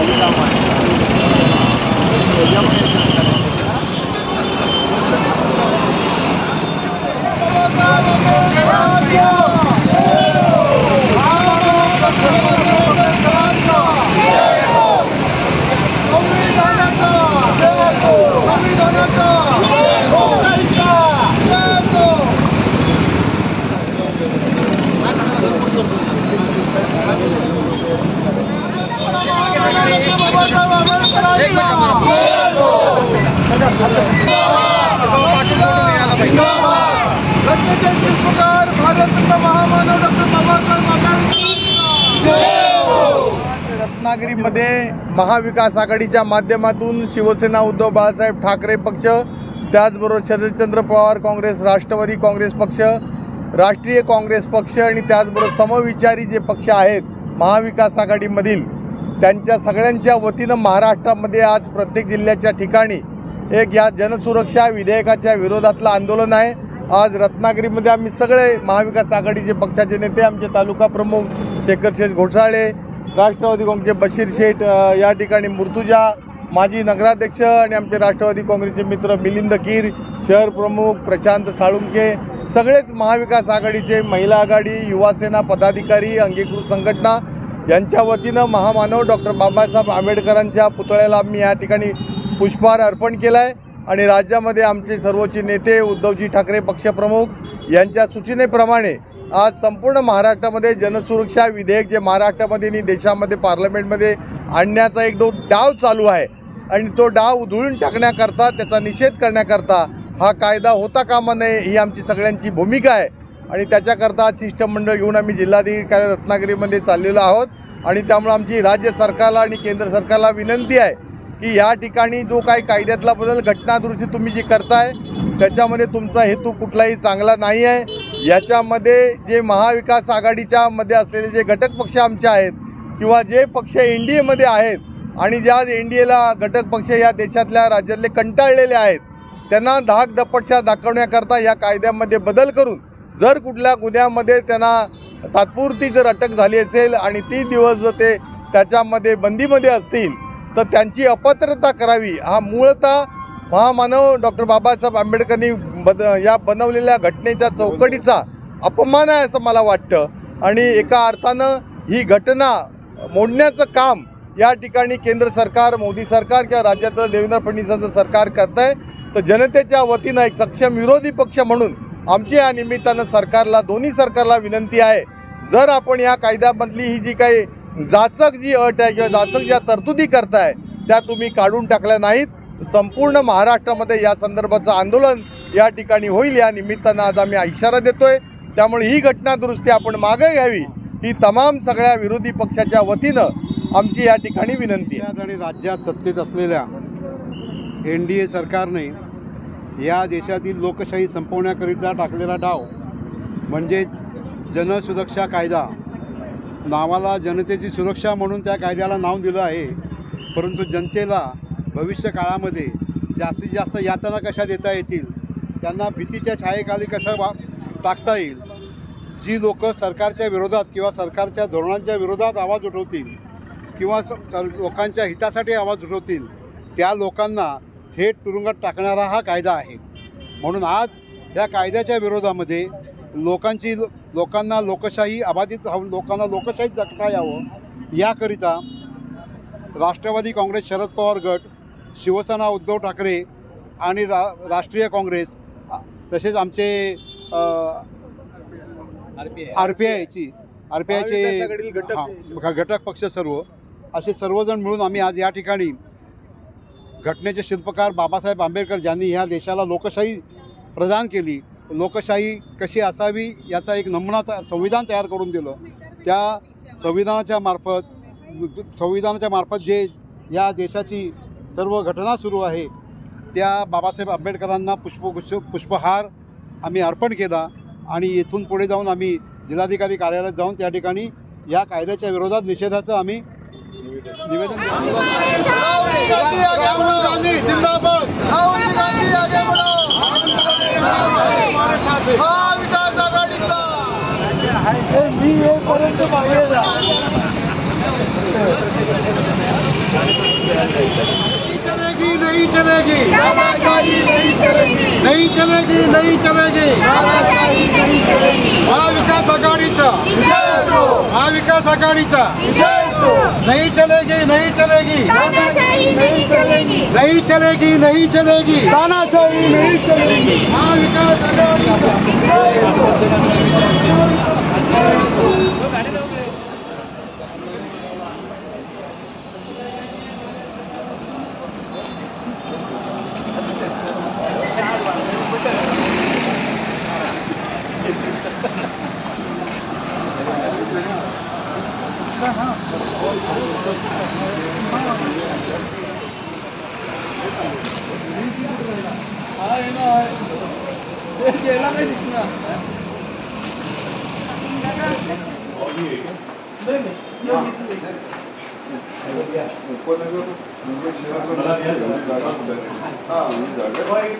काही काम आहे रत्नागिरीमध्ये महाविकास आघाडीच्या माध्यमातून शिवसेना उद्धव बाळासाहेब ठाकरे पक्ष, त्याचबरोबर शरदचंद्र पवार काँग्रेस, राष्ट्रवादी काँग्रेस पक्ष, राष्ट्रीय काँग्रेस पक्ष आणि त्याचबरोबर समविचारी जे पक्ष आहेत महाविकास आघाडीमधील, त्यांच्या सगळ्यांच्या वतीनं महाराष्ट्रामध्ये आज प्रत्येक जिल्ह्याच्या ठिकाणी एक या जनसुरक्षा विधेयकाच्या विरोधातलं आंदोलन आहे। आज रत्नागिरीमध्ये आम्ही सगळे महाविकास आघाडीचे पक्षाचे नेते, आमचे तालुका प्रमुख शेखर शेठ घोसाळे, राष्ट्रवादी काँग्रेसचे बशीर शेठ, या ठिकाणी मुर्तुजा, माजी नगराध्यक्ष आणि आमचे राष्ट्रवादी काँग्रेसचे मित्र मिलिंद कीर, शहर प्रमुख प्रशांत साळुंके, सगळेच महाविकास आघाडीचे, महिला आघाडी, युवासेना पदाधिकारी, अंगीकृत संघटना यांच्या वतीनं महामानव डॉक्टर बाबासाहेब आंबेडकरांच्या पुतळ्याला आम्ही या ठिकाणी पुष्पहार अर्पण केला आहे। आणि राज्यामध्ये आमचे सर्वोच्च नेते उद्धवजी ठाकरे पक्षप्रमुख यांच्या सूचनेप्रमाणे आज संपूर्ण महाराष्ट्रामध्ये जनसुरक्षा विधेयक जे महाराष्ट्रामध्ये आणि देशामध्ये पार्लमेंटमध्ये आणण्याचा एक डाव चालू आहे आणि तो डाव उधळून टाकण्याकरता, त्याचा निषेध करण्याकरता हा कायदा होता कामा नये ही आमची सगळ्यांची भूमिका आहे। आणि त्याच्याकरता आज शिष्टमंडळ घेऊन आम्ही जिल्हाधिकारी कार्यालय रत्नागिरीमध्ये चाललेलो आहोत। आणि त्यामुळे आमची राज्य सरकारला आणि केंद्र सरकारला विनंती आहे की या ठिकाणी जो काही कायद्यातला बदल, घटनादुरुस्ती तुम्ही जी करताय त्याच्यामध्ये तुमचा हेतू कुठलाही चांगला नाही आहे। याच्यामध्ये जे महाविकास आघाडीच्या मध्ये असलेले जे घटक पक्ष आमचे आहेत किंवा जे पक्ष NDAमध्ये आहेत आणि ज्या NDAला घटक पक्ष या देशातल्या राज्यातले कंटाळलेले आहेत, त्यांना धाक दपटशा दाखवण्याकरता या कायद्यामध्ये बदल करून जर कुठल्या गुन्ह्यामध्ये त्यांना तात्पुरती जर अटक झाली असेल आणि 30 दिवस जर ते त्याच्यामध्ये बंदीमध्ये असतील तर त्यांची अपात्रता करावी। हा मूळतः महामानव डॉक्टर बाबासाहेब आंबेडकरांनी या बनवलेल्या घटनेच्या चौकटीचा अपमान आहे असं मला वाटतं। आणि एका अर्थानं ही घटना मोडण्याचं काम या ठिकाणी केंद्र सरकार, मोदी सरकार किंवा राज्यातलं देवेंद्र फडणवीसाचं सरकार करत आहे। तर जनतेच्या वतीनं एक सक्षम विरोधी पक्ष म्हणून आमची या निमित्तानं सरकारला, दोन्ही सरकारला विनंती आहे, जर आपण या कायद्यामधली ही जी काही जाचक जी अट आहे किंवा जाचक ज्या तरतुदी करताय त्या तुम्ही काढून टाकल्या नाहीत, संपूर्ण महाराष्ट्रामध्ये या संदर्भाचं आंदोलन या ठिकाणी होईल या निमित्तानं आज आम्ही इशारा देतोय। त्यामुळे ही घटना दुरुस्ती आपण मागे घ्यावी ही तमाम सगळ्या विरोधी पक्षाच्या वतीनं आमची या ठिकाणी विनंती आहे। आणि राज्यात सत्तेत असलेल्या NDA सरकारने या देशातील लोकशाही संपवण्याकरिता टाकलेला डाव म्हणजे जनसुरक्षा कायदा, नावाला जनतेची सुरक्षा म्हणून त्या कायद्याला नाव दिलं आहे, परंतु जनतेला भविष्य काळामध्ये जास्तीत जास्त यातना कशा देता येतील, त्यांना भीतीच्या छायेखाली कशा टाकता येईल, जी लोक सरकारच्या विरोधात किंवा सरकारच्या धोरणांच्या विरोधात आवाज उठवतील किंवा लोकांच्या हितासाठी आवाज उठवतील त्या लोकांना थेट तुरुंगात टाकणारा हा कायदा आहे। म्हणून आज या कायद्याच्या विरोधामध्ये लोकांना लोकशाही अबाधित राहून लोकांना लोकशाहीत जगता यावं याकरिता राष्ट्रवादी काँग्रेस, शरद पवार गट, शिवसेना उद्धव ठाकरे आणि राष्ट्रीय काँग्रेस, तसेच आमचे RPIचे घटक पक्ष सर्व असे सर्वजण मिळून आम्ही आज या ठिकाणी घटनेचे शिल्पकार बाबासाहेब आंबेडकर ज्यांनी ह्या देशाला लोकशाही प्रदान केली, लोकशाही कशी असावी याचा एक नमुना संविधान तयार करून दिलं, त्या संविधानाच्या मार्फत जे या देशाची सर्व घटना सुरू आहे त्या बाबासाहेब आंबेडकरांना पुष्पहार आम्ही अर्पण केला। आणि इथून पुढे जाऊन आम्ही जिल्हाधिकारी कार्यालयात जाऊन त्या ठिकाणी या कायद्याच्या विरोधात निषेधाचं आम्ही निवेदन मी नहीं चलेगी, नहीं चलेगी, नहीं चलेगी। महाविकास आघाडीचा, महाविकास आघाडीचा नहीं चलेगी, नहीं चलेगी, नहीं चलेगी, नहीं चलेगी, तानाशाही नहीं चलेगी। महाविकास आघाडीचा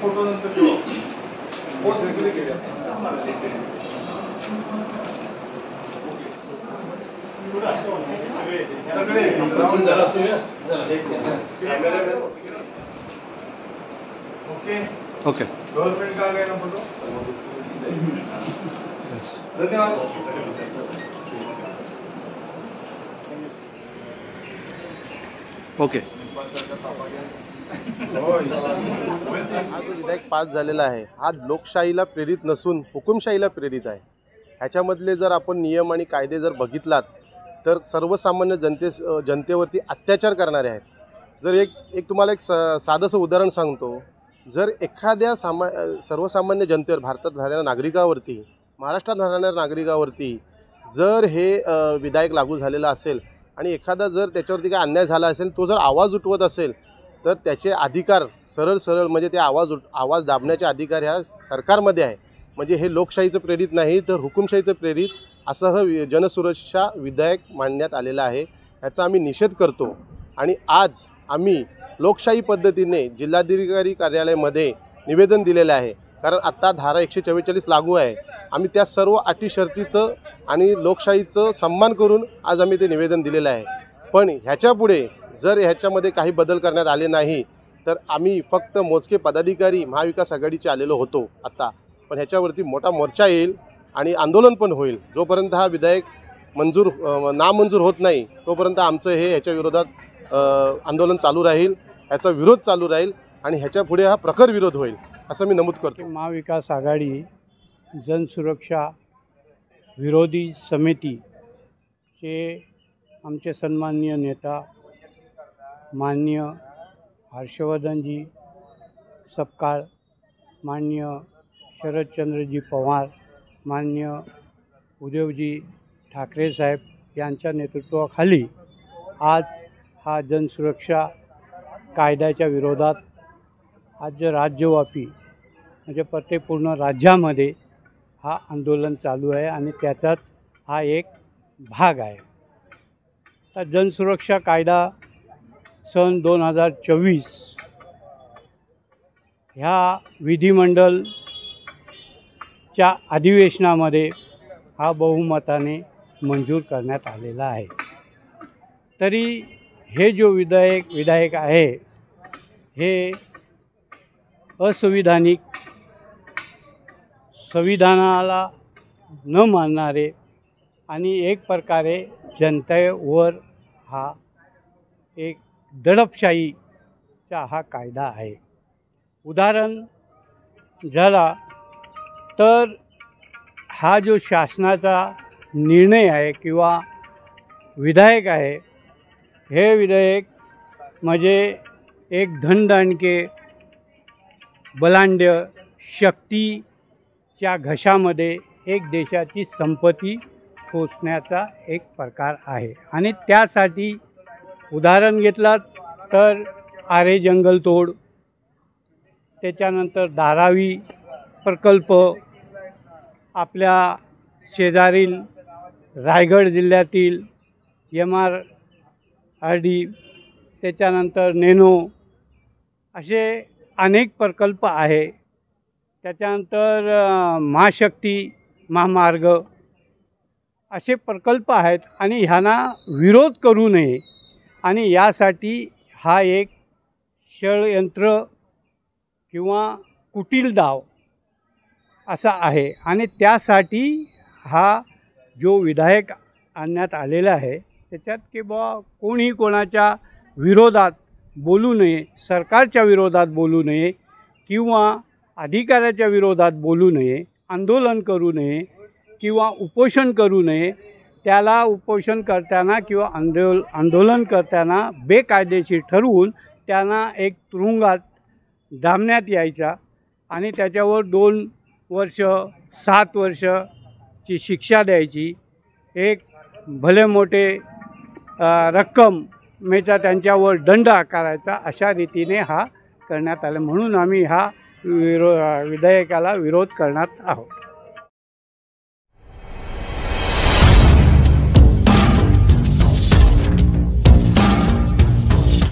फोटो नंतर ओके गव्हर्नमेंट का गया ना फोटो धन्यवाद। ओके हा जो विधेयक पास झालेला आहे हा लोकशाहीला प्रेरित नसून हुकुमशाहीला प्रेरित आहे। ह्याच्यामधले जर आपण नियम आणि कायदे जर बघितलात तर सर्वसामान्य जनतेवरती अत्याचार करणारे आहेत। जर एक तुम्हाला एक साधंसं उदाहरण सांगतो, जर एखाद्या सर्वसामान्य जनतेवर, भारतात राहणाऱ्या नागरिकावरती, महाराष्ट्रात राहणाऱ्या नागरिकावरती जर हे विधेयक लागू झालेलं असेल आणि एखादा जर त्याच्यावरती काही अन्याय झाला असेल, तो जर आवाज उठवत असेल तर त्याचे अधिकार सरळ म्हणजे ते आवाज दाबण्याचे अधिकार ह्या सरकारमध्ये आहे। म्हणजे हे लोकशाहीचं प्रेरित नाही तर हुकुमशाहीचं प्रेरित असं हे जनसुरक्षा विधेयक मांडण्यात आलेलं आहे। ह्याचा आम्ही निषेध करतो आणि आज आम्ही लोकशाही पद्धतीने जिल्हाधिकारी कार्यालयामध्ये निवेदन दिलेलं आहे। कारण आत्ता धारा 144 लागू आहे। आम्ही त्या सर्व अटी शर्तीचं आणि लोकशाहीचं सन्मान करून आज आम्ही ते निवेदन दिलेलं आहे। पण ह्याच्यापुढे जर ह्याच्यामध्ये काही बदल करण्यात आले नाही तर आम्ही फक्त मोजके पदाधिकारी महाविकास आघाडीचे आलेलो होतो आत्ता, पण ह्याच्यावरती मोठा मोर्चा येईल आणि आंदोलन पण होईल। जोपर्यंत हा विधेयक नामंजूर होत नाही तोपर्यंत आमचं हे ह्याच्या विरोधात आंदोलन चालू राहील, ह्याचा विरोध चालू राहील आणि ह्याच्या पुढे हा प्रखर विरोध होईल असं मी नमूद करतो। महाविकास आघाडी जनसुरक्षा विरोधी समितीचे आमचे सन्माननीय नेता माननीय हर्षवर्धनजी सपकाळ, माननीय शरदचंद्रजी पवार, माननीय उद्धवजी ठाकरे साहेब यांच्या नेतृत्वाखाली आज हा जनसुरक्षा कायद्याच्या विरोधात आज राज्यव्यापी म्हणजे प्रत्येक पूर्ण राज्यामध्ये हा आंदोलन चालू आहे आणि त्याचाच हा एक भाग आहे। तर जनसुरक्षा कायदा सन 2024 ह्या विधिमंडळच्या अधिवेशनामध्ये हा बहुमताने मंजूर करण्यात आलेला आहे। तरी हे जो विधेयक आहे हे असंविधानिक, संविधानाला न मानणारे आणि एक प्रकारे जनतेवर हा एक दडपशाहीचा हा कायदा आहे। उदाहरण झाला तर हा जो शासनाचा निर्णय आहे किंवा विधेयक आहे, हे विधेयक म्हणजे एक धनदांडके बलाढ्य शक्तीच्या घशामध्ये एक देशाची संपत्ती पोचण्याचा एक प्रकार आहे। आणि त्यासाठी उदाहरण घेतलं तर आरे जंगलतोड, त्याच्यानंतर धारावी प्रकल्प, आपल्या शेजारील रायगड जिल्ह्यातील MRRD, त्याच्यानंतर नेनो, असे अनेक प्रकल्प आहे। त्याच्यानंतर महाशक्ती महामार्ग, असे प्रकल्प आहेत आणि ह्यांना विरोध करू नये आणि यासाठी हा एक षडयंत्र किंवा कुटील डाव असा आहे आणि त्यासाठी हा जो विधायक आणण्यात आलेला आहे त्याच्यात की बुवा कोणी कोणाच्या विरोधात बोलू नये, सरकारच्या विरोधात बोलू नये किंवा अधिकाऱ्याच्या विरोधात बोलू नये, आंदोलन करू नये किंवा उपोषण करू नये. त्याला उपोषण करताना किंवा आंदोलन करताना बेकायदेशीर ठरवून त्यांना एक तुरुंगात डांबण्यात यायचा आणि त्याच्यावर 2 वर्ष 7 वर्षची शिक्षा द्यायची. एक भले मोठे रक्कमेचा त्यांच्यावर दंड आकारायचा. अशा रीतीने हा करण्यात आला. म्हणून आम्ही हा विधेयकाला विरोध करण्यात आहोत.